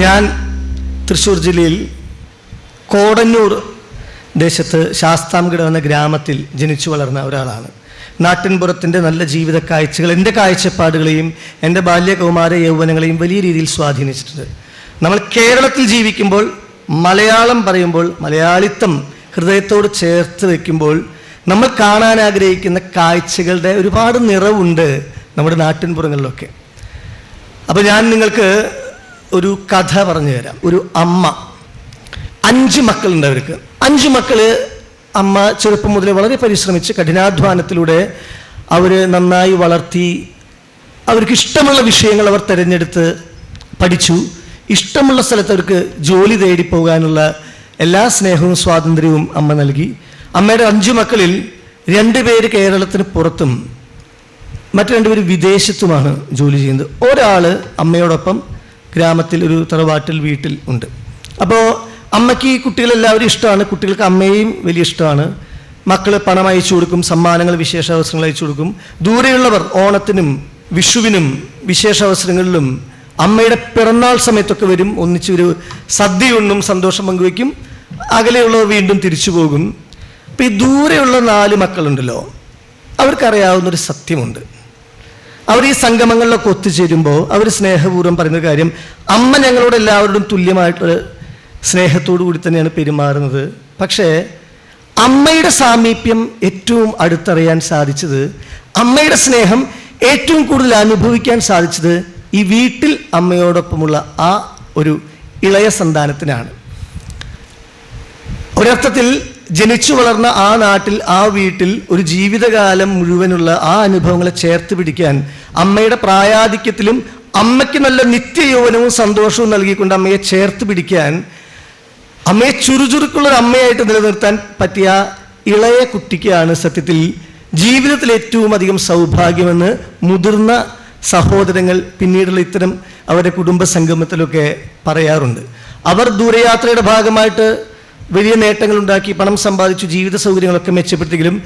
ഞാൻ തൃശ്ശൂർ ജില്ലയിൽ കോടന്നൂർ ദേശത്ത് ശാസ്താംകട എന്ന ഗ്രാമത്തിൽ ജനിച്ചു വളർന്ന ഒരാളാണ്. നാട്ടിൻപുറത്തിൻ്റെ നല്ല ജീവിത കാഴ്ചകൾ എൻ്റെ കാഴ്ചപ്പാടുകളെയും എൻ്റെ ബാല്യകൗമാര യൗവനങ്ങളെയും വലിയ രീതിയിൽ സ്വാധീനിച്ചിട്ടുണ്ട്. നമ്മൾ കേരളത്തിൽ ജീവിക്കുമ്പോൾ മലയാളം പറയുമ്പോൾ മലയാളിത്തം ഹൃദയത്തോട് ചേർത്ത് വയ്ക്കുമ്പോൾ നമ്മൾ കാണാൻ ആഗ്രഹിക്കുന്ന കാഴ്ചകളുടെ ഒരുപാട് നിറവുണ്ട് നമ്മുടെ നാട്ടിൻപുറങ്ങളിലൊക്കെ. അപ്പോൾ ഞാൻ നിങ്ങൾക്ക് ഒരു കഥ പറഞ്ഞു തരാം. ഒരു അമ്മ, 5 മക്കളുണ്ട് അവർക്ക്. 5 മക്കള് അമ്മ ചെറുപ്പം മുതലേ വളരെ പരിശ്രമിച്ച് കഠിനാധ്വാനത്തിലൂടെ അവർ നന്നായി വളർത്തി. അവർക്ക് ഇഷ്ടമുള്ള വിഷയങ്ങൾ അവർ തിരഞ്ഞെടുത്ത് പഠിച്ചു. ഇഷ്ടമുള്ള സ്ഥലത്ത് അവർക്ക് ജോലി തേടി പോകാനുള്ള എല്ലാ സ്നേഹവും സ്വാതന്ത്ര്യവും അമ്മ നൽകി. അമ്മയുടെ 5 മക്കളിൽ 2 പേര് കേരളത്തിന് പുറത്തും മറ്റു 2 പേര് വിദേശത്തുമാണ് ജോലി ചെയ്യുന്നത്. ഒരാൾ അമ്മയോടൊപ്പം ഗ്രാമത്തിൽ ഒരു തറവാട്ടിൽ വീട്ടിൽ ഉണ്ട്. അപ്പോൾ അമ്മയ്ക്ക് ഈ കുട്ടികളെല്ലാവരും ഇഷ്ടമാണ്. കുട്ടികൾക്ക് അമ്മയെയും വലിയ ഇഷ്ടമാണ്. മക്കൾ പണം അയച്ചു കൊടുക്കും, സമ്മാനങ്ങൾ വിശേഷ അവസരങ്ങൾ അയച്ചു കൊടുക്കും. ദൂരെയുള്ളവർ ഓണത്തിനും വിഷുവിനും വിശേഷ അവസരങ്ങളിലും അമ്മയുടെ പിറന്നാൾ സമയത്തൊക്കെ വരും. ഒന്നിച്ച് ഒരു സദ്യയൊന്നും സന്തോഷം പങ്കുവയ്ക്കും. അകലെയുള്ളവർ വീണ്ടും തിരിച്ചു പോകും. അപ്പം ഈ ദൂരെയുള്ള 4 മക്കളുണ്ടല്ലോ, അവർക്കറിയാവുന്നൊരു സത്യമുണ്ട്. അവർ ഈ സംഗമങ്ങളിലൊക്കെ ഒത്തുചേരുമ്പോൾ അവർ സ്നേഹപൂർവ്വം പറയുന്ന കാര്യം, അമ്മ ഞങ്ങളോട് എല്ലാവരോടും തുല്യമായിട്ടുള്ള സ്നേഹത്തോടു കൂടി തന്നെയാണ് പെരുമാറുന്നത്. പക്ഷേ അമ്മയുടെ സാമീപ്യം ഏറ്റവും അടുത്തറിയാൻ സാധിച്ചത്, അമ്മയുടെ സ്നേഹം ഏറ്റവും കൂടുതൽ അനുഭവിക്കാൻ സാധിച്ചത് ഈ വീട്ടിൽ അമ്മയോടൊപ്പമുള്ള ആ ഒരു ഇളയ സന്താനത്തിനാണ്. ഒരർത്ഥത്തിൽ ജനിച്ചു വളർന്ന ആ നാട്ടിൽ, ആ വീട്ടിൽ ഒരു ജീവിതകാലം മുഴുവനുള്ള ആ അനുഭവങ്ങളെ ചേർത്ത് പിടിക്കാൻ, അമ്മയുടെ പ്രായാധിക്യത്തിലും അമ്മയ്ക്ക് നല്ല നിത്യയൗവനവും സന്തോഷവും നൽകിക്കൊണ്ട് അമ്മയെ ചേർത്ത് പിടിക്കാൻ, അമ്മയെ ചുറുചുറുക്കുള്ളൊരു അമ്മയായിട്ട് നിലനിർത്താൻ പറ്റിയ ഇളയ കുട്ടിക്കാണ് സത്യത്തിൽ ജീവിതത്തിൽ ഏറ്റവും അധികം സൗഭാഗ്യമെന്ന് മുതിർന്ന സഹോദരങ്ങൾ പിന്നീടുള്ള ഇത്തരം അവരുടെ കുടുംബ സംഗമത്തിലൊക്കെ പറയാറുണ്ട്. അവർ ദൂരയാത്രയുടെ ഭാഗമായിട്ട് വലിയ നേട്ടങ്ങൾ ഉണ്ടാക്കി, പണം സമ്പാദിച്ചു, ജീവിത സൗകര്യങ്ങളൊക്കെ മെച്ചപ്പെടുത്തിയെങ്കിലും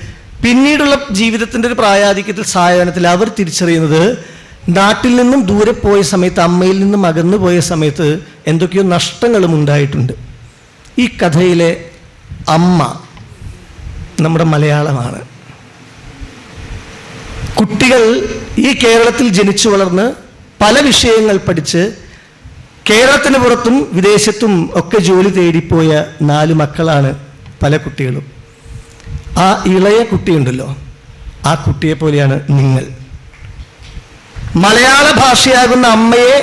പിന്നീടുള്ള ജീവിതത്തിൻ്റെ ഒരു പ്രായാധിക്യത്തിൽ സായാഹ്നത്തിൽ അവർ തിരിച്ചറിയുന്നത്, നാട്ടിൽ നിന്നും ദൂരെ പോയ സമയത്ത്, അമ്മയിൽ നിന്നും അകന്നു പോയ സമയത്ത് എന്തൊക്കെയോ നഷ്ടങ്ങളും ഉണ്ടായിട്ടുണ്ട്. ഈ കഥയിലെ അമ്മ നമ്മുടെ മലയാളമാണ്. കുട്ടികൾ ഈ കേരളത്തിൽ ജനിച്ചു വളർന്ന് പല വിഷയങ്ങൾ പഠിച്ച് കേരളത്തിന് പുറത്തും വിദേശത്തും ഒക്കെ ജോലി തേടിപ്പോയ 4 മക്കളാണ് പല കുട്ടികളും. ആ ഇളയ കുട്ടിയുണ്ടല്ലോ, ആ കുട്ടിയെ പോലെയാണ് നിങ്ങൾ. മലയാള ഭാഷയാകുന്ന അമ്മയെ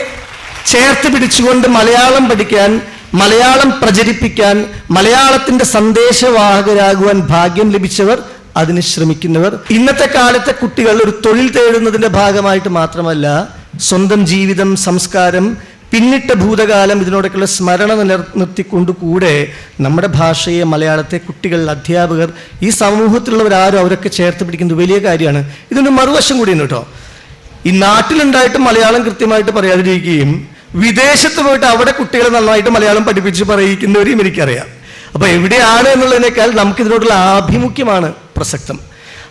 ചേർത്ത് പിടിച്ചുകൊണ്ട് മലയാളം പഠിക്കാൻ, മലയാളം പ്രചരിപ്പിക്കാൻ, മലയാളത്തിൻ്റെ സന്ദേശവാഹകരാകുവാൻ ഭാഗ്യം ലഭിച്ചവർ, അതിന് ശ്രമിക്കുന്നവർ. ഇന്നത്തെ കാലത്തെ കുട്ടികൾ ഒരു തൊഴിൽ തേടുന്നതിൻ്റെ ഭാഗമായിട്ട് മാത്രമല്ല, സ്വന്തം ജീവിതം, സംസ്കാരം, പിന്നിട്ട ഭൂതകാലം, ഇതിനോടൊക്കെയുള്ള സ്മരണ നിലനിർത്തിക്കൊണ്ട് കൂടെ നമ്മുടെ ഭാഷയെ, മലയാളത്തെ കുട്ടികൾ, അധ്യാപകർ, ഈ സമൂഹത്തിലുള്ളവരാരും അവരൊക്കെ ചേർത്ത് പിടിക്കുന്നത് വലിയ കാര്യമാണ്. ഇതിൻ്റെ മറുവശം കൂടിയുണ്ട് കേട്ടോ. ഈ നാട്ടിലുണ്ടായിട്ട് മലയാളം കൃത്യമായിട്ട് പറയാതിരിക്കുകയും വിദേശത്ത് പോയിട്ട് അവിടെ കുട്ടികളെ നന്നായിട്ട് മലയാളം പഠിപ്പിച്ച് പറയിക്കുന്നവരെയും എനിക്കറിയാം. അപ്പോൾ എവിടെയാണ് എന്നുള്ളതിനേക്കാൾ നമുക്കിതിനോടുള്ള ആഭിമുഖ്യമാണ് പ്രസക്തം.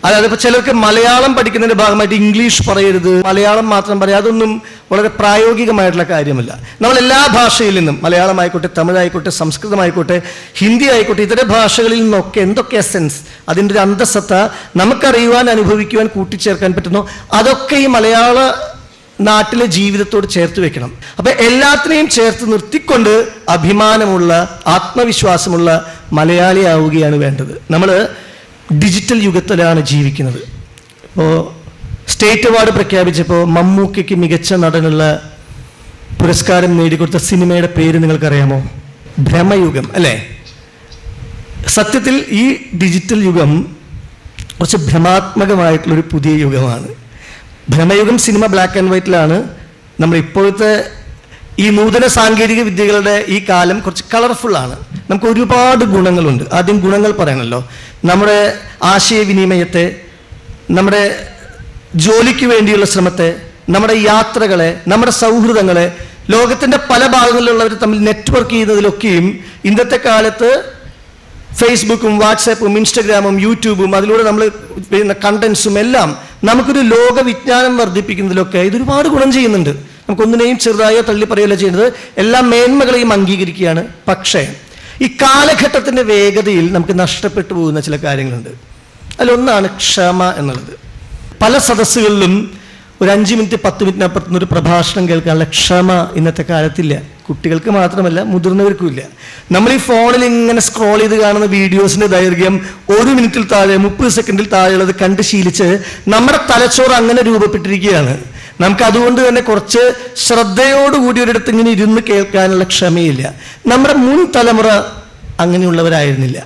അതായത് ഇപ്പോൾ ചിലർക്ക് മലയാളം പഠിക്കുന്നതിൻ്റെ ഭാഗമായിട്ട് ഇംഗ്ലീഷ് പറയരുത്, മലയാളം മാത്രം പറയാം, അതൊന്നും വളരെ പ്രായോഗികമായിട്ടുള്ള കാര്യമല്ല. നമ്മൾ എല്ലാ ഭാഷയിൽ നിന്നും, മലയാളമായിക്കോട്ടെ, തമിഴായിക്കോട്ടെ, സംസ്കൃതമായിക്കോട്ടെ, ഹിന്ദി ആയിക്കോട്ടെ, ഇതര ഭാഷകളിൽ നിന്നൊക്കെ എന്തൊക്കെ എസെൻസ്, അതിൻ്റെ ഒരു അന്തസത്ത നമുക്കറിയുവാൻ, അനുഭവിക്കുവാൻ, കൂട്ടിച്ചേർക്കാൻ പറ്റുന്നു, അതൊക്കെ ഈ മലയാള നാട്ടിലെ ജീവിതത്തോട് ചേർത്ത് വെക്കണം. അപ്പം എല്ലാത്തിനെയും ചേർത്ത് നിർത്തിക്കൊണ്ട് അഭിമാനമുള്ള, ആത്മവിശ്വാസമുള്ള മലയാളിയാവുകയാണ് വേണ്ടത്. നമ്മൾ ഡിജിറ്റൽ യുഗത്തിലാണ് ജീവിക്കുന്നത്. ഇപ്പോൾ സ്റ്റേറ്റ് അവാർഡ് പ്രഖ്യാപിച്ചപ്പോൾ മമ്മൂക്കയ്ക്ക് മികച്ച നടനുള്ള പുരസ്കാരം നേടിക്കൊടുത്ത സിനിമയുടെ പേര് നിങ്ങൾക്കറിയാമോ? ഭ്രമയുഗം അല്ലേ? സത്യത്തിൽ ഈ ഡിജിറ്റൽ യുഗം കുറച്ച് ഭ്രമാത്മകമായിട്ടുള്ളൊരു പുതിയ യുഗമാണ്. ഭ്രമയുഗം സിനിമ ബ്ലാക്ക് ആൻഡ് വൈറ്റിലാണ്. നമ്മൾ ഇപ്പോഴത്തെ ഈ നൂതന സാങ്കേതിക വിദ്യകളുടെ ഈ കാലം കുറച്ച് കളർഫുള്ളാണ്. നമുക്ക് ഒരുപാട് ഗുണങ്ങളുണ്ട്. ആദ്യം ഗുണങ്ങൾ പറയണമല്ലോ. നമ്മുടെ ആശയവിനിമയത്തെ, നമ്മുടെ ജോലിക്ക് വേണ്ടിയുള്ള ശ്രമത്തെ, നമ്മുടെ യാത്രകളെ, നമ്മുടെ സൗഹൃദങ്ങളെ, ലോകത്തിൻ്റെ പല ഭാഗങ്ങളിലുള്ളവർ തമ്മിൽ നെറ്റ്വർക്ക് ചെയ്യുന്നതിലൊക്കെയും ഇന്നത്തെ കാലത്ത് ഫേസ്ബുക്കും വാട്സാപ്പും ഇൻസ്റ്റഗ്രാമും യൂട്യൂബും അതിലൂടെ നമ്മൾ വരുന്ന കണ്ടൻസും എല്ലാം നമുക്കൊരു ലോക വിജ്ഞാനം വർദ്ധിപ്പിക്കുന്നതിലൊക്കെ ഇതൊരുപാട് ഗുണം ചെയ്യുന്നുണ്ട്. നമുക്കൊന്നിനെയും ചെറുതായോ തള്ളി പറയുകയല്ല ചെയ്യുന്നത്, എല്ലാ മേന്മകളെയും അംഗീകരിക്കുകയാണ്. പക്ഷേ ഈ കാലഘട്ടത്തിൻ്റെ വേഗതയിൽ നമുക്ക് നഷ്ടപ്പെട്ടു പോകുന്ന ചില കാര്യങ്ങളുണ്ട്. അതിലൊന്നാണ് ക്ഷമ എന്നുള്ളത്. പല സദസ്സുകളിലും ഒരു 5 മിനിറ്റ് 10 മിനിറ്റിനപ്പുറത്തുനിന്ന് ഒരു പ്രഭാഷണം കേൾക്കാനുള്ള ക്ഷമ ഇന്നത്തെ കാലത്തില്ല. കുട്ടികൾക്ക് മാത്രമല്ല, മുതിർന്നവർക്കും ഇല്ല. നമ്മൾ ഈ ഫോണിൽ ഇങ്ങനെ സ്ക്രോൾ ചെയ്ത് കാണുന്ന വീഡിയോസിന്റെ ദൈർഘ്യം 1 മിനിറ്റിൽ താഴെ 30 സെക്കൻഡിൽ താഴെയുള്ളത് കണ്ട് ശീലിച്ച് നമ്മുടെ തലച്ചോറ് അങ്ങനെ രൂപപ്പെട്ടിരിക്കുകയാണ്. നമുക്ക് അതുകൊണ്ട് തന്നെ കുറച്ച് ശ്രദ്ധയോടുകൂടി ഒരിടത്ത് ഇങ്ങനെ ഇരുന്ന് കേൾക്കാനുള്ള ക്ഷമയില്ല. നമ്മുടെ മുൻ തലമുറ അങ്ങനെയുള്ളവരായിരുന്നില്ല.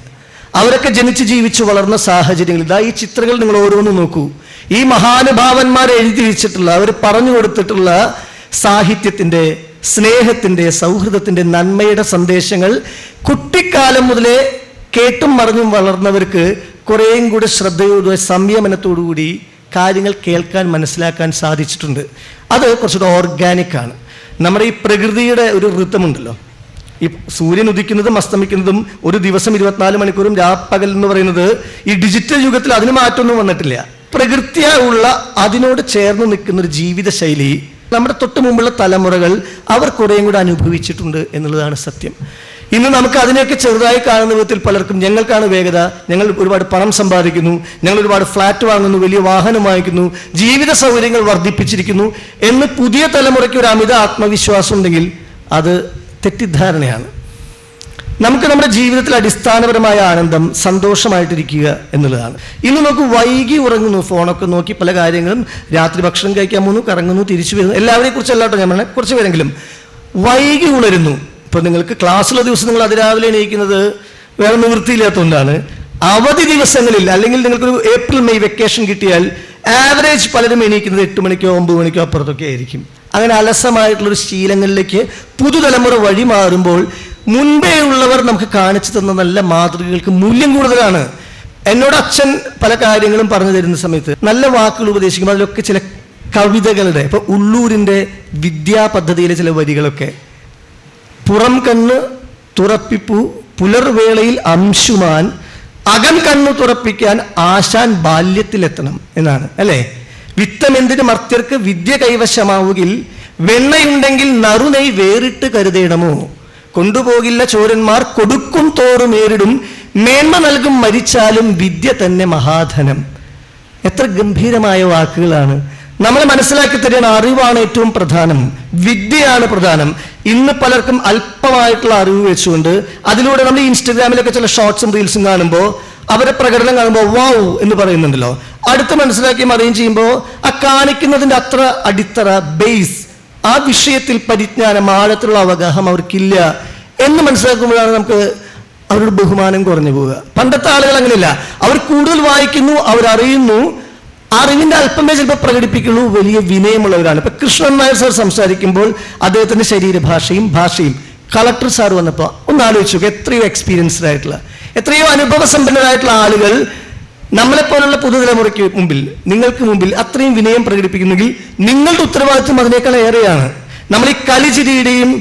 അവരൊക്കെ ജനിച്ച് ജീവിച്ച് വളർന്ന സാഹചര്യങ്ങൾ, ഇതാ ഈ ചിത്രങ്ങൾ നിങ്ങൾ ഓരോന്നും നോക്കൂ. ഈ മഹാനുഭാവന്മാർ എഴുതി വെച്ചിട്ടുള്ള, അവർ പറഞ്ഞു കൊടുത്തിട്ടുള്ള സാഹിത്യത്തിൻ്റെ, സ്നേഹത്തിൻ്റെ, സൗഹൃദത്തിൻ്റെ, നന്മയുടെ സന്ദേശങ്ങൾ കുട്ടിക്കാലം മുതലേ കേട്ടും മറിഞ്ഞും വളർന്നവർക്ക് കുറേയും കൂടി ശ്രദ്ധയോടുകൂടി സംയമനത്തോടുകൂടി കാര്യങ്ങൾ കേൾക്കാൻ മനസ്സിലാക്കാൻ സാധിച്ചിട്ടുണ്ട്. അത് കുറച്ചുകൂടെ ഓർഗാനിക്കാണ്. നമ്മുടെ ഈ പ്രകൃതിയുടെ ഒരു ഋതമുണ്ടല്ലോ, ഈ സൂര്യൻ ഉദിക്കുന്നതും അസ്തമിക്കുന്നതും ഒരു ദിവസം 24 മണിക്കൂറും രാപ്പകൽ എന്ന് പറയുന്നത് ഈ ഡിജിറ്റൽ യുഗത്തിൽ അതിന് മാറ്റമൊന്നും വന്നിട്ടില്ല. പ്രകൃതിയുള്ള അതിനോട് ചേർന്ന് നിൽക്കുന്ന ഒരു ജീവിത ശൈലി നമ്മുടെ തൊട്ട് മുമ്പുള്ള തലമുറകൾ അവർ കുറേയും കൂടെ അനുഭവിച്ചിട്ടുണ്ട് എന്നുള്ളതാണ് സത്യം. ഇന്ന് നമുക്ക് അതിനെയൊക്കെ ചെറുതായി കാണുന്ന വിധത്തിൽ പലർക്കും ഞങ്ങൾക്കാണ് വേഗത, ഞങ്ങൾ ഒരുപാട് പണം സമ്പാദിക്കുന്നു, ഞങ്ങൾ ഒരുപാട് ഫ്ലാറ്റ് വാങ്ങുന്നു, വലിയ വാഹനം വാങ്ങിക്കുന്നു, ജീവിത സൗകര്യങ്ങൾ വർദ്ധിപ്പിച്ചിരിക്കുന്നു എന്ന് പുതിയ തലമുറയ്ക്ക് ഒരു അമിത ആത്മവിശ്വാസം ഉണ്ടെങ്കിൽ അത് തെറ്റിദ്ധാരണയാണ്. നമുക്ക് നമ്മുടെ ജീവിതത്തിൽ അടിസ്ഥാനപരമായ ആനന്ദം സന്തോഷമായിട്ടിരിക്കുക എന്നുള്ളതാണ്. ഇന്ന് നമുക്ക് വൈകി ഉറങ്ങുന്നു, ഫോണൊക്കെ നോക്കി പല കാര്യങ്ങളും, രാത്രി ഭക്ഷണം കഴിക്കാൻ പോകുന്നു, കറങ്ങുന്നു, തിരിച്ചു വരുന്നു. എല്ലാവരെയും കുറിച്ച് അല്ലാട്ടോ ഞാൻ പറഞ്ഞത്, കുറച്ച് പേരെങ്കിലും വൈകി ഉണരുന്നു. ഇപ്പം നിങ്ങൾക്ക് ക്ലാസ്സുള്ള ദിവസം നിങ്ങൾ അതിരാവിലെ എണീക്കുന്നത് വേറെ നിവൃത്തിയില്ലാത്തതുകൊണ്ടാണ്. അവധി ദിവസങ്ങളിൽ അല്ലെങ്കിൽ നിങ്ങൾക്കൊരു ഏപ്രിൽ മെയ് വെക്കേഷൻ കിട്ടിയാൽ ആവറേജ് പലരും എണീക്കുന്നത് 8 മണിക്കോ 9 മണിക്കോ അപ്പുറത്തൊക്കെ ആയിരിക്കും. അങ്ങനെ അലസമായിട്ടുള്ളൊരു ശീലങ്ങളിലേക്ക് പുതുതലമുറ വഴി മാറുമ്പോൾ മുൻപേ ഉള്ളവർ നമുക്ക് കാണിച്ചു തന്ന നല്ല മാതൃകകൾക്ക് മൂല്യം കൂടുതലാണ്. എന്നോട് അച്ഛൻ പല കാര്യങ്ങളും പറഞ്ഞു തരുന്ന സമയത്ത് നല്ല വാക്കുകൾ ഉപദേശിക്കുമ്പോൾ അതിലൊക്കെ ചില കവിതകളുടെ, ഇപ്പൊ ഉള്ളൂരിൻ്റെ വിദ്യാപദ്ധതിയിലെ ചില വരികളൊക്കെ, പുറം കണ്ണ് തുറപ്പിപ്പു പുലർവേളയിൽ അംശുമാൻ, അകം കണ്ണു തുറപ്പിക്കാൻ ആശാൻ ബാല്യത്തിലെത്തണം എന്നാണ് അല്ലേ. വിത്തമെന്തിന് മർത്യർക്ക് വിദ്യ കൈവശമാവുകിൽ, വെണ്ണയുണ്ടെങ്കിൽ നറുനെയ് വേറിട്ട് കരുതേണമോ, കൊണ്ടുപോകില്ല ചോരന്മാർ കൊടുക്കും തോറും നേരിടും, മേന്മ നൽകും മരിച്ചാലും വിദ്യ തന്നെ മഹാധനം. എത്ര ഗംഭീരമായ വാക്കുകളാണ്. നമ്മളെ മനസ്സിലാക്കി തരുന്ന അറിവാണ് ഏറ്റവും പ്രധാനം, വിദ്യയാണ് പ്രധാനം. ഇന്ന് പലർക്കും അല്പമായിട്ടുള്ള അറിവ് വെച്ചുകൊണ്ട് അതിലൂടെ നമ്മൾ ഇൻസ്റ്റഗ്രാമിലൊക്കെ ചില ഷോർട്സും റീൽസും കാണുമ്പോൾ അവരെ പ്രകടനം കാണുമ്പോൾ വാവ് എന്ന് പറയുന്നുണ്ടല്ലോ, അടുത്ത് മനസ്സിലാക്കി അറിയും ചെയ്യുമ്പോൾ ആ കാണിക്കുന്നതിൻ്റെ അത്ര അടിത്തറ, ബേസ്, ആ വിഷയത്തിൽ പരിജ്ഞാനം, ആഴത്തിലുള്ള അവഗാഹം അവർക്കില്ല എന്ന് മനസ്സിലാക്കുമ്പോഴാണ് നമുക്ക് അവരുടെ ബഹുമാനം കുറഞ്ഞു പോവുക. പണ്ടത്തെ ആളുകൾ അങ്ങനെയല്ല, അവർ കൂടുതൽ വായിക്കുന്നു, അവരറിയുന്നു, അറിവിൻ്റെ അല്പമേ ചിലപ്പോൾ പ്രകടിപ്പിക്കുള്ളൂ, വലിയ വിനയമുള്ളവരാണ്. ഇപ്പൊ കൃഷ്ണൻ നായർ സാർ സംസാരിക്കുമ്പോൾ അദ്ദേഹത്തിന്റെ ശരീരഭാഷയും ഭാഷയും, കളക്ടർ സാർ വന്നപ്പോൾ ഒന്ന് ആലോചിച്ചു, എത്രയോ എക്സ്പീരിയൻസ്ഡ് ആയിട്ടുള്ള, എത്രയോ അനുഭവ സമ്പന്നരായിട്ടുള്ള ആളുകൾ നമ്മളെപ്പോലുള്ള പുതുതലമുറയ്ക്ക് മുമ്പിൽ, നിങ്ങൾക്ക് മുമ്പിൽ അത്രയും വിനയം പ്രകടിപ്പിക്കുന്നെങ്കിൽ നിങ്ങളുടെ ഉത്തരവാദിത്വം അതിനേക്കാൾ ഏറെയാണ്. നമ്മൾ ഈ കലിചിരിയുടെയും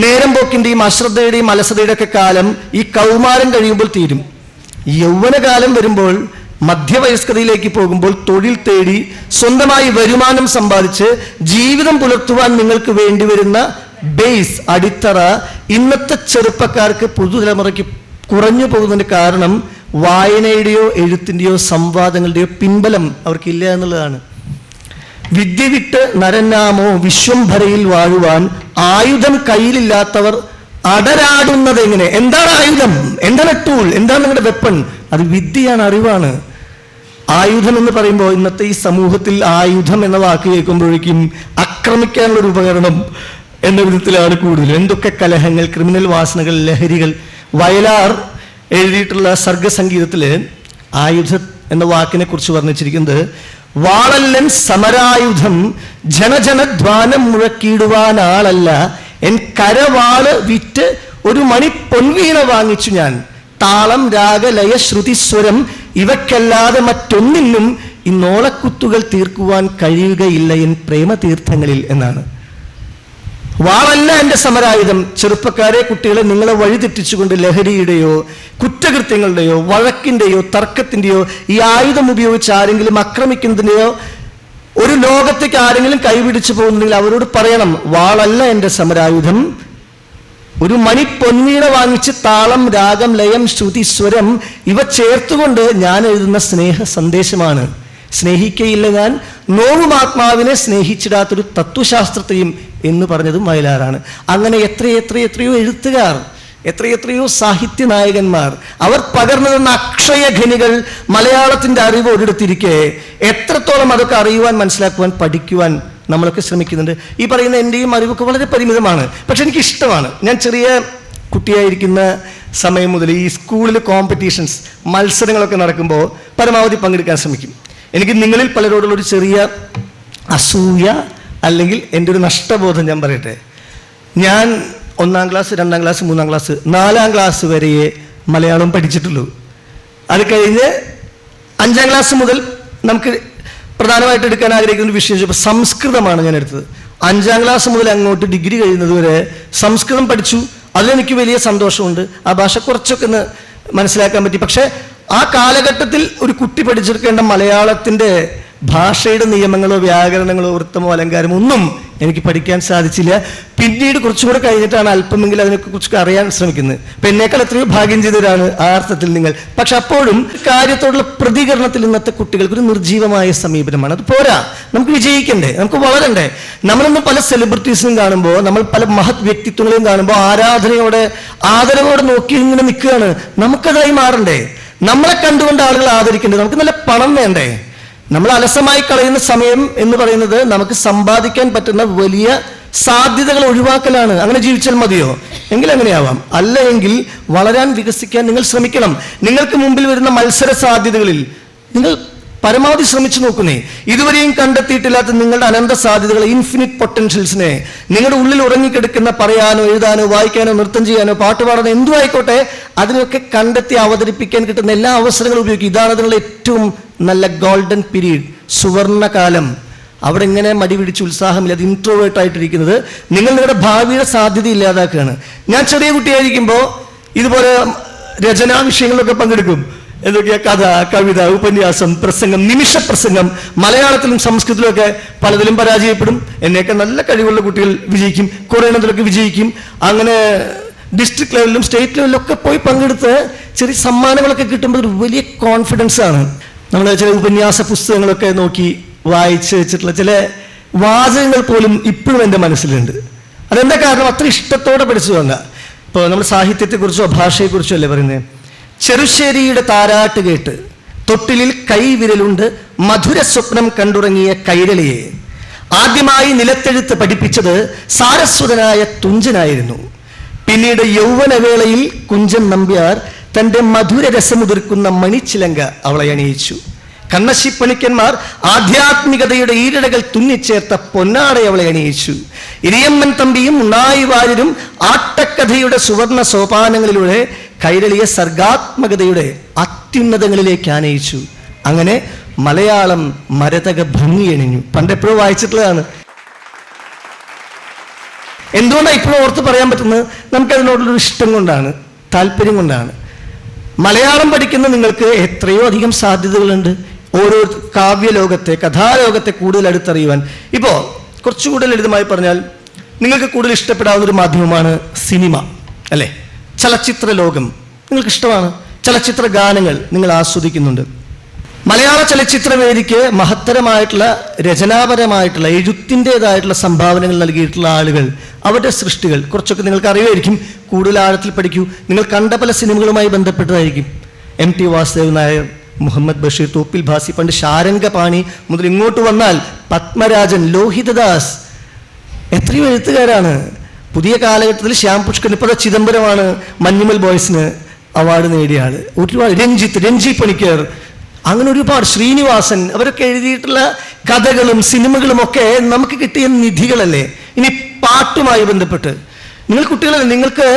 നേരം പോക്കിന്റെയും അശ്രദ്ധയുടെയും അലസതയുടെ ഒക്കെ കാലം ഈ കൗമാരം കഴിയുമ്പോൾ തീരും. യൗവനകാലം വരുമ്പോൾ, മധ്യവയസ്കതയിലേക്ക് പോകുമ്പോൾ തൊഴിൽ തേടി സ്വന്തമായി വരുമാനം സമ്പാദിച്ച് ജീവിതം പുലർത്തുവാൻ നിങ്ങൾക്ക് വേണ്ടിവരുന്ന ബേസ്, അടിത്തറ ഇന്നത്തെ ചെറുപ്പക്കാർക്ക്, പുതുതലമുറയ്ക്ക് കുറഞ്ഞു പോകുന്നതിന് കാരണം വായനയുടെയോ എഴുത്തിൻ്റെയോ സംവാദങ്ങളുടെയോ പിൻബലം അവർക്കില്ല എന്നുള്ളതാണ്. വിദ്യ വിട്ട് നരനാമോ വിശ്വംഭരയിൽ വാഴുവാൻ ആയുധം കയ്യിലില്ലാത്തവർ അടരാടുന്നത് എങ്ങനെ? എന്താണ് ആയുധം? എന്താണ് ടൂൾ? എന്താണ് നിങ്ങളുടെ വെപ്പൺ? അത് വിദ്യയാണ്, അറിവാണ്. ആയുധം എന്ന് പറയുമ്പോൾ ഇന്നത്തെ ഈ സമൂഹത്തിൽ ആയുധം എന്ന വാക്ക് കേൾക്കുമ്പോഴേക്കും ആക്രമിക്കാനുള്ള ഒരു ഉപകരണം എന്ന വിധത്തിലാണ് കൂടുതൽ. എന്തൊക്കെ കലഹങ്ങൾ, ക്രിമിനൽ വാസനകൾ, ലഹരികൾ. വയലാർ എഴുതിയിട്ടുള്ള സർഗസംഗീതത്തില് ആയുധം എന്ന വാക്കിനെ കുറിച്ച് വർണ്ണിച്ചിരിക്കുന്നത്, വാളല്ലൻ സമരായുധം ജനജനധ്വാനം മുഴക്കിയിടുവാൻ ആളല്ല, എൻ കരവാള് വിറ്റ് ഒരു മണി പൊൻവീണ വാങ്ങിച്ചു ഞാൻ, താളം രാഗ ലയ ശ്രുതിസ്വരം ഇവക്കല്ലാതെ മറ്റൊന്നിനും ഇന്നോളക്കുത്തുകൾ തീർക്കുവാൻ കഴിയുകയില്ല എൻ പ്രേമതീർത്ഥങ്ങളിൽ എന്നാണ്. വാളല്ല എൻ്റെ സമരായുധം. ചെറുപ്പക്കാരെ, കുട്ടികളെ, നിങ്ങളെ വഴിതെറ്റിച്ചുകൊണ്ട് ലഹരിയുടെയോ കുറ്റകൃത്യങ്ങളുടെയോ വഴക്കിൻ്റെയോ തർക്കത്തിൻ്റെയോ ഈ ആയുധം ഉപയോഗിച്ച് ആരെങ്കിലും ആക്രമിക്കുന്നതിൻ്റെയോ ഒരു ലോകത്തേക്ക് ആരെങ്കിലും കൈപിടിച്ചു പോകുന്നുണ്ടെങ്കിൽ അവരോട് പറയണം, വാളല്ല എൻ്റെ സമരായുധം, ഒരു മണി പൊന്നീട വാങ്ങിച്ച് താളം, രാഗം, ലയം, ശ്രുതി, സ്വരം ഇവ ചേർത്തുകൊണ്ട് ഞാൻ എഴുതുന്ന സ്നേഹ സന്ദേശമാണ്. സ്നേഹിക്കയില്ല ഞാൻ നോവും ആത്മാവിനെ സ്നേഹിച്ചിടാത്തൊരു തത്വശാസ്ത്രത്തെയും എന്ന് പറഞ്ഞതും വയലാറാണ്. അങ്ങനെ എത്രയോ എഴുത്തുകാർ, എത്രയോ സാഹിത്യ നായകന്മാർ, അവർ പകർന്നു തന്ന അക്ഷയ ഖനികൾ മലയാളത്തിന്റെ അറിവ് ഒരിടത്തിരിക്കെ എത്രത്തോളം അതൊക്കെ അറിയുവാൻ, മനസ്സിലാക്കുവാൻ, പഠിക്കുവാൻ നമ്മളൊക്കെ ശ്രമിക്കുന്നുണ്ട്. ഈ പറയുന്ന എൻ്റെയും അറിവൊക്കെ വളരെ പരിമിതമാണ്. പക്ഷെ എനിക്ക് ഇഷ്ടമാണ്. ഞാൻ ചെറിയ കുട്ടിയായിരിക്കുന്ന സമയം മുതൽ ഈ സ്കൂളിൽ കോമ്പറ്റീഷൻസ്, മത്സരങ്ങളൊക്കെ നടക്കുമ്പോൾ പരമാവധി പങ്കെടുക്കാൻ ശ്രമിക്കും. എനിക്ക് നിങ്ങളിൽ പലരോടുള്ളൊരു ചെറിയ അസൂയ അല്ലെങ്കിൽ എൻ്റെ ഒരു നഷ്ടബോധം ഞാൻ പറയട്ടെ. ഞാൻ 1ാം ക്ലാസ്, 2ാം ക്ലാസ്, 3ാം ക്ലാസ്, 4ാം ക്ലാസ് വരെയേ മലയാളം പഠിച്ചിട്ടുള്ളൂ. അത് കഴിഞ്ഞ് 5ാം ക്ലാസ് മുതൽ നമുക്ക് പ്രധാനമായിട്ട് എടുക്കാൻ ആഗ്രഹിക്കുന്ന ഒരു വിഷയം സംസ്കൃതമാണ് ഞാൻ എടുത്തത്. 5ാം ക്ലാസ് മുതൽ അങ്ങോട്ട് ഡിഗ്രി കഴിയുന്നത് വരെ സംസ്കൃതം പഠിച്ചു. അതിലെനിക്ക് വലിയ സന്തോഷമുണ്ട്. ആ ഭാഷ കുറച്ചൊക്കെ ഒന്ന് മനസ്സിലാക്കാൻ പറ്റി. പക്ഷെ ആ കാലഘട്ടത്തിൽ ഒരു കുട്ടി പഠിച്ചെടുക്കേണ്ട മലയാളത്തിൻ്റെ ഭാഷയുടെ നിയമങ്ങളോ വ്യാകരണങ്ങളോ വൃത്തമോ അലങ്കാരമോ ഒന്നും എനിക്ക് പഠിക്കാൻ സാധിച്ചില്ല. പിന്നീട് കുറച്ചുകൂടെ കഴിഞ്ഞിട്ടാണ് അല്പമെങ്കിലും അതിനെക്കുറിച്ചൊക്കെ അറിയാൻ ശ്രമിക്കുന്നത്. അപ്പം എന്നേക്കാൾ എത്രയോ ഭാഗ്യം ചെയ്തവരാണ് ആ അർത്ഥത്തിൽ നിങ്ങൾ. പക്ഷെ അപ്പോഴും കാര്യത്തോടുള്ള പ്രതികരണത്തിൽ ഇന്നത്തെ കുട്ടികൾക്ക് ഒരു നിർജീവമായ സമീപനമാണ്. അത് പോരാ, നമുക്ക് വിജയിക്കണ്ടേ, നമുക്ക് വളരണ്ടേ. നമ്മളിന്ന് പല സെലിബ്രിറ്റീസിനും കാണുമ്പോൾ, നമ്മൾ പല മഹത് വ്യക്തിത്വങ്ങളെയും കാണുമ്പോൾ ആദരവോടെ നോക്കി ഇങ്ങനെ നിൽക്കുകയാണ്. നമുക്കതായി മാറണ്ടേ? നമ്മളെ കണ്ടുകൊണ്ട് ആളുകൾ ആദരിക്കണ്ടേ? നമുക്ക് നല്ല പണം വേണ്ടേ? നമ്മൾ അലസമായി കളയുന്ന സമയം എന്ന് പറയുന്നത് നമുക്ക് സമ്പാദിക്കാൻ പറ്റുന്ന വലിയ സാധ്യതകൾ ഒഴിവാക്കലാണ്. അങ്ങനെ ജീവിച്ചാൽ മതിയോ? എങ്കിൽ അങ്ങനെയാവാം. അല്ല എങ്കിൽ വളരാൻ, വികസിക്കാൻ നിങ്ങൾ ശ്രമിക്കണം. നിങ്ങൾക്ക് മുമ്പിൽ വരുന്ന മത്സര സാധ്യതകളിൽ നിങ്ങൾ പരമാവധി ശ്രമിച്ചു നോക്കുന്നേ. ഇതുവരെയും കണ്ടെത്തിയിട്ടില്ലാത്ത നിങ്ങളുടെ അനന്ത സാധ്യതകൾ, ഇൻഫിനിറ്റ് പൊട്ടൻഷ്യൽസിനെ നിങ്ങളുടെ ഉള്ളിൽ ഉറങ്ങിക്കിടക്കുന്ന, പറയാനോ എഴുതാനോ വായിക്കാനോ നൃത്തം ചെയ്യാനോ പാട്ട് പാടാനോ എന്തു ആയിക്കോട്ടെ, അതിനൊക്കെ കണ്ടെത്തി അവതരിപ്പിക്കാൻ കിട്ടുന്ന എല്ലാ അവസരങ്ങളും ഉപയോഗിക്കും. ഇതാണ് അതിനുള്ള ഏറ്റവും നല്ല ഗോൾഡൻ പീരീഡ്, സുവർണകാലം. അവിടെ ഇങ്ങനെ മടി പിടിച്ച് ഉത്സാഹമില്ല, അത് ഇൻട്രോവേർട്ടായിട്ടിരിക്കുന്നത് നിങ്ങൾ നിങ്ങളുടെ ഭാവിയുടെ സാധ്യത ഇല്ലാതാക്കുകയാണ്. ഞാൻ ചെറിയ കുട്ടിയായിരിക്കുമ്പോൾ ഇതുപോലെ രചനാ വിഷയങ്ങളിലൊക്കെ പങ്കെടുക്കും. എന്തൊക്കെയാ? കഥ, കവിത, ഉപന്യാസം, പ്രസംഗം, നിമിഷ പ്രസംഗം. മലയാളത്തിലും സംസ്കൃതത്തിലുമൊക്കെ പലതിലും പരാജയപ്പെടും. എന്നെയൊക്കെ നല്ല കഴിവുള്ള കുട്ടികൾ വിജയിക്കും, കുറേ എണ്ണത്തിലൊക്കെ വിജയിക്കും. അങ്ങനെ ഡിസ്ട്രിക്ട് ലെവലിലും സ്റ്റേറ്റ് ലെവലിലും ഒക്കെ പോയി പങ്കെടുത്ത് ചെറിയ സമ്മാനങ്ങളൊക്കെ കിട്ടുമ്പോൾ ഒരു വലിയ കോൺഫിഡൻസ് ആണ്. നമ്മൾ ചില ഉപന്യാസ പുസ്തകങ്ങളൊക്കെ നോക്കി വായിച്ച് വെച്ചിട്ടുള്ള ചില വാചകങ്ങൾ പോലും ഇപ്പോഴും എൻ്റെ മനസ്സിലുണ്ട്. അതെന്താ കാരണം? അത്ര ഇഷ്ടത്തോടെ പഠിച്ചതുകൊണ്ട. ഇപ്പോൾ നമ്മൾ സാഹിത്യത്തെക്കുറിച്ചോ ഭാഷയെക്കുറിച്ചോ അല്ലേ പറയുന്നത്. ചെറുശ്ശേരിയുടെ താരാട്ട് കേട്ട് തൊട്ടിലിൽ കൈവിരലുണ്ട് മധുര സ്വപ്നം കണ്ടുറങ്ങിയ കൈരളിയെ ആദ്യമായി നിലത്തെഴുത്ത് പഠിപ്പിച്ചത് സാരസ്വതനായ തുഞ്ചനായിരുന്നു. പിന്നീട് യൗവനവേളയിൽ കുഞ്ചൻ നമ്പ്യാർ തൻ്റെ മധുര രസമുതിർക്കുന്ന മണിച്ചിലങ്ക അവളെ അണിയിച്ചു. കണ്ണശിപ്പണിക്കന്മാർ ആധ്യാത്മികതയുടെ ഈരടകൾ തുന്നിച്ചേർത്ത പൊന്നാട അവളെ അണിയിച്ചു. ഇരിയമ്മൻ തമ്പിയും ഉണ്ണായി വാര്യരും ആട്ടക്കഥയുടെ സുവർണ സോപാനങ്ങളിലൂടെ കൈരളിയെ സർഗാത്മകതയുടെ അത്യുന്നതങ്ങളിലേക്ക് ആനയിച്ചു. അങ്ങനെ മലയാളം മരതക ഭംഗിയണിഞ്ഞു. പണ്ടെപ്പോഴോ വായിച്ചിട്ടുള്ളതാണ്. എന്തുകൊണ്ടാണ് ഇപ്പോഴും ഓർത്ത് പറയാൻ പറ്റുന്നത്? നമുക്കതിനോടുള്ളൊരു ഇഷ്ടം കൊണ്ടാണ്, താല്പര്യം കൊണ്ടാണ്. മലയാളം പഠിക്കുന്ന നിങ്ങൾക്ക് എത്രയോ അധികം സാധ്യതകളുണ്ട്. ഓരോ കാവ്യലോകത്തെ, കഥാലോകത്തെ കൂടുതൽ അടുത്തറിയുവാൻ. ഇപ്പോൾ കുറച്ചുകൂടെ ലളിതമായി പറഞ്ഞാൽ നിങ്ങൾക്ക് കൂടുതൽ ഇഷ്ടപ്പെടാവുന്നൊരു മാധ്യമമാണ് സിനിമ, അല്ലേ? ചലച്ചിത്ര ലോകം നിങ്ങൾക്ക് ഇഷ്ടമാണ്. ചലച്ചിത്ര ഗാനങ്ങൾ നിങ്ങൾ ആസ്വദിക്കുന്നുണ്ട്. മലയാള ചലച്ചിത്ര വേദിക്ക് മഹത്തരമായിട്ടുള്ള രചനാപരമായിട്ടുള്ള എഴുത്തിൻ്റെതായിട്ടുള്ള സംഭാവനകൾ നൽകിയിട്ടുള്ള ആളുകൾ, അവരുടെ സൃഷ്ടികൾ കുറച്ചൊക്കെ നിങ്ങൾക്ക് അറിയുമായിരിക്കും. കൂടുതൽ ആഴത്തിൽ പഠിക്കൂ. നിങ്ങൾ കണ്ട പല സിനിമകളുമായി ബന്ധപ്പെട്ടതായിരിക്കും. MT വാസുദേവൻ നായർ, മുഹമ്മദ് ബഷീർ, തോപ്പിൽ ഭാസി, പണ്ട് ശാരംഗപാണി മുതൽ ഇങ്ങോട്ട് വന്നാൽ പത്മരാജൻ, ലോഹിതദാസ്, എത്രയോ എഴുത്തുകാരാണ്. പുതിയ കാലഘട്ടത്തിൽ ശ്യാം പുഷ്കർ, ഇപ്പോൾ ചിദംബരമാണ് മഞ്ഞുമൽ ബോയ്സിന് അവാർഡ് നേടിയ ആള്. ഒരുപാട് രഞ്ജി പണിക്കർ, അങ്ങനെ ഒരുപാട്, ശ്രീനിവാസൻ, അവരൊക്കെ എഴുതിയിട്ടുള്ള കഥകളും സിനിമകളും ഒക്കെ നമുക്ക് കിട്ടിയ നിധികളല്ലേ. ഇനി പാട്ടുമായി ബന്ധപ്പെട്ട് നിങ്ങൾ കുട്ടികളല്ലേ, നിങ്ങൾക്ക്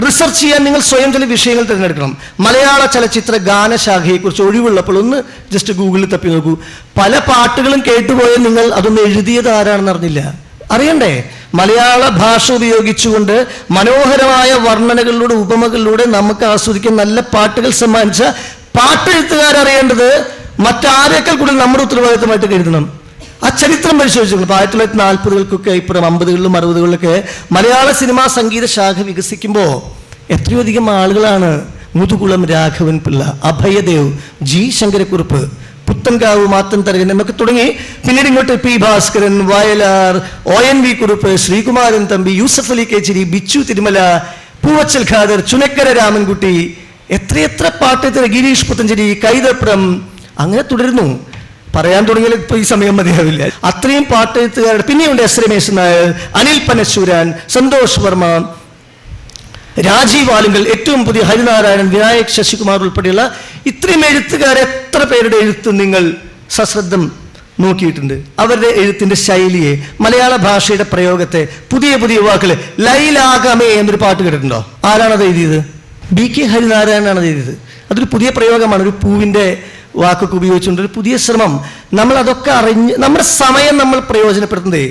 റിസർച്ച് ചെയ്യാൻ നിങ്ങൾ സ്വയം ചില വിഷയങ്ങൾ തിരഞ്ഞെടുക്കണം. മലയാള ചലച്ചിത്ര ഗാനശാഖയെക്കുറിച്ച് ഒഴിവുള്ളപ്പോൾ ഒന്ന് ജസ്റ്റ് ഗൂഗിളിൽ തപ്പി നോക്കൂ. പല പാട്ടുകളും കേട്ടുപോയാൽ നിങ്ങൾ അതൊന്ന് എഴുതിയത് ആരാണെന്ന് അറിഞ്ഞില്ല. അറിയണ്ടേ? മലയാള ഭാഷ ഉപയോഗിച്ചുകൊണ്ട് മനോഹരമായ വർണ്ണനകളിലൂടെ, ഉപമകളിലൂടെ നമുക്ക് ആസ്വദിക്കാൻ നല്ല പാട്ടുകൾ സമ്മാനിച്ച പാട്ടെഴുത്തുകാരറിയേണ്ടത് മറ്റാരേക്കാൾ കൂടുതൽ നമ്മുടെ ഉത്തരവാദിത്തമായിട്ട് കരുതണം. ആ ചരിത്രം പരിശോധിച്ചു. 1940-കൾക്കൊക്കെ ഇപ്പുറം 50-കളിലും 60-കളിലൊക്കെ മലയാള സിനിമാ സംഗീത ശാഖ വികസിക്കുമ്പോൾ എത്രയോ അധികം ആളുകളാണ് മുതുകുളം രാഘവൻ പിള്ള, അഭയദേവ്, ജി ശങ്കരക്കുറുപ്പ്, പുത്തൻകാവ് മാത്തൻ തരകൻ എന്നൊക്കെ തുടങ്ങി പിന്നീട് ഇങ്ങോട്ട് പി ഭാസ്കരൻ, വയലാർ, ONV കുറുപ്പ്, ശ്രീകുമാരൻ തമ്പി, യൂസഫ് അലി കേച്ചിരി, ബിച്ചു തിരുമല, പൂവച്ചൽ ഖാദർ, ചുനക്കര രാമൻകുട്ടി, എത്രയെത്ര പാട്ട്, ഗിരീഷ് പുത്തഞ്ചേരി, കൈതപ്രം, അങ്ങനെ തുടരുന്നു. പറയാൻ തുടങ്ങിയാൽ ഇപ്പോൾ ഈ സമയം മതിയാവില്ല. അത്രയും പാട്ടെഴുത്തുകാരുടെ പിന്നെയുണ്ട് എസ് രമേശൻ നായർ, അനിൽ പനശൂരാൻ, സന്തോഷ് വർമ്മ, രാജീവ് ആലുങ്കൽ, ഏറ്റവും പുതിയ ഹരിനാരായണൻ, വിനായക് ശശികുമാർ ഉൾപ്പെടെയുള്ള ഇത്രയും എഴുത്തുകാരെ എത്ര പേരുടെ എഴുത്ത് നിങ്ങൾ സശ്രദ്ധം നോക്കിയിട്ടുണ്ട്? അവരുടെ എഴുത്തിന്റെ ശൈലിയെ, മലയാള ഭാഷയുടെ പ്രയോഗത്തെ, പുതിയ പുതിയ വാക്കുകൾ. ലൈലാഗമേ എന്നൊരു പാട്ട് കേട്ടിട്ടുണ്ടോ? ആരാണത് എഴുതിയത്? BK ഹരിനാരായണനാണ് അത് എഴുതിയത്. അതൊരു പുതിയ പ്രയോഗമാണ്. ഒരു പൂവിൻ്റെ വാക്കൊക്കെ ഉപയോഗിച്ചുകൊണ്ട് ഒരു പുതിയ ശ്രമം. നമ്മൾ അതൊക്കെ അറിഞ്ഞ് നമ്മുടെ സമയം നമ്മൾ പ്രയോജനപ്പെടുത്തുന്നത്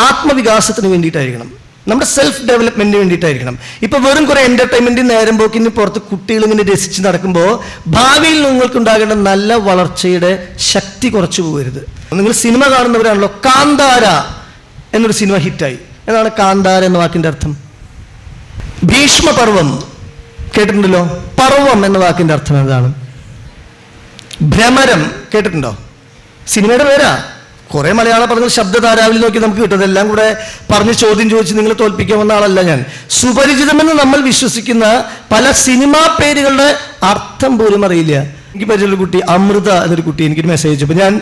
ആത്മവികാസത്തിന് വേണ്ടിയിട്ടായിരിക്കണം, നമ്മുടെ സെൽഫ് ഡെവലപ്മെന്റിന് വേണ്ടിയിട്ടായിരിക്കണം. ഇപ്പൊ വെറും കുറെ എന്റർടൈൻമെന്റിന് നേരം പോക്കിന് പുറത്ത് കുട്ടികൾ ഇങ്ങനെ രസിച്ച് നടക്കുമ്പോൾ ഭാവിയിൽ നിങ്ങൾക്കുണ്ടാകേണ്ട നല്ല വളർച്ചയുടെ ശക്തി കുറച്ചു പോകരുത്. നിങ്ങൾ സിനിമ കാണുന്നവരാണല്ലോ. കാന്താര എന്നൊരു സിനിമ ഹിറ്റായി. എന്നാണ് കാന്താര എന്ന വാക്കിന്റെ അർത്ഥം? ഭീഷ്മപർവം കേട്ടിട്ടുണ്ടല്ലോ. പർവം എന്ന വാക്കിന്റെ അർത്ഥം എന്താണ്? ഭ്രമരം കേട്ടിട്ടുണ്ടോ? സിനിമയുടെ പേരാ. കുറെ മലയാള പദങ്ങൾ ശബ്ദധാരാവിൽ നോക്കി നമുക്ക് കിട്ടും. അതെല്ലാം കൂടെ പറഞ്ഞ് ചോദ്യം ചോദിച്ച് നിങ്ങളെ തോൽപ്പിക്കാമെന്ന ആളല്ല ഞാൻ. സുപരിചിതമെന്ന് നമ്മൾ വിശ്വസിക്കുന്ന പല സിനിമാ പേരുകളുടെ അർത്ഥം പോലും അറിയില്ല. എനിക്ക് പരിചയമുള്ള കുട്ടി അമൃത എന്നൊരു കുട്ടി എനിക്കൊരു മെസ്സേജ് അയച്ചപ്പോൾ ഞാൻ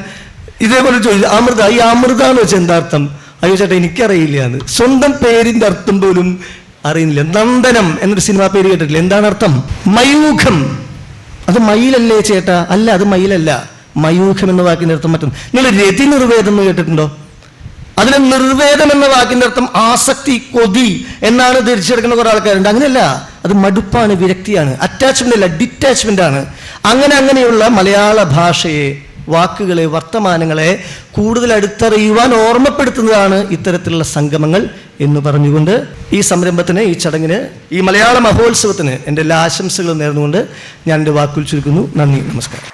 ഇതേപോലെ ചോദിച്ചു, അമൃത, ഈ അമൃത എന്ന് വെച്ചാൽ എന്താ അർത്ഥം? അയ്യോ ചേട്ടാ എനിക്കറിയില്ല എന്ന്. സ്വന്തം പേരിന്റെ അർത്ഥം പോലും അറിയുന്നില്ല. നന്ദനം എന്നൊരു സിനിമാ പേര് കേട്ടിട്ടില്ല. എന്താണ് അർത്ഥം? മയൂഖം. അത് മയിലല്ലേ ചേട്ടാ? അല്ല, അത് മയിലല്ല. മയൂഖം എന്ന വാക്കിന്റെ അർത്ഥം മറ്റും. നിങ്ങൾ രതി നിർവേദം എന്ന് കേട്ടിട്ടുണ്ടോ? അതിലെ നിർവേദം എന്ന വാക്കിന്റെ അർത്ഥം ആസക്തി, കൊതി എന്നാണ് ധരിച്ചെടുക്കുന്ന കുറെ ആൾക്കാരുണ്ട്. അങ്ങനെയല്ല, അത് മടുപ്പാണ്, വിരക്തിയാണ്, അറ്റാച്ച്മെന്റ് അല്ല, ഡിറ്റാച്ച്മെന്റ് ആണ്. അങ്ങനെയുള്ള മലയാള ഭാഷയെ, വാക്കുകളെ, വർത്തമാനങ്ങളെ കൂടുതൽ അടുത്തറിയുവാൻ ഓർമ്മപ്പെടുത്തുന്നതാണ് ഇത്തരത്തിലുള്ള സംഗമങ്ങൾ എന്ന് പറഞ്ഞുകൊണ്ട് ഈ സംരംഭത്തിന്, ഈ ചടങ്ങിന്, ഈ മലയാള മഹോത്സവത്തിന് എൻ്റെ എല്ലാ ആശംസകളും നേർന്നുകൊണ്ട് ഞാൻ എൻ്റെ വാക്കുകൾ ചുരുക്കുന്നു. നന്ദി, നമസ്കാരം.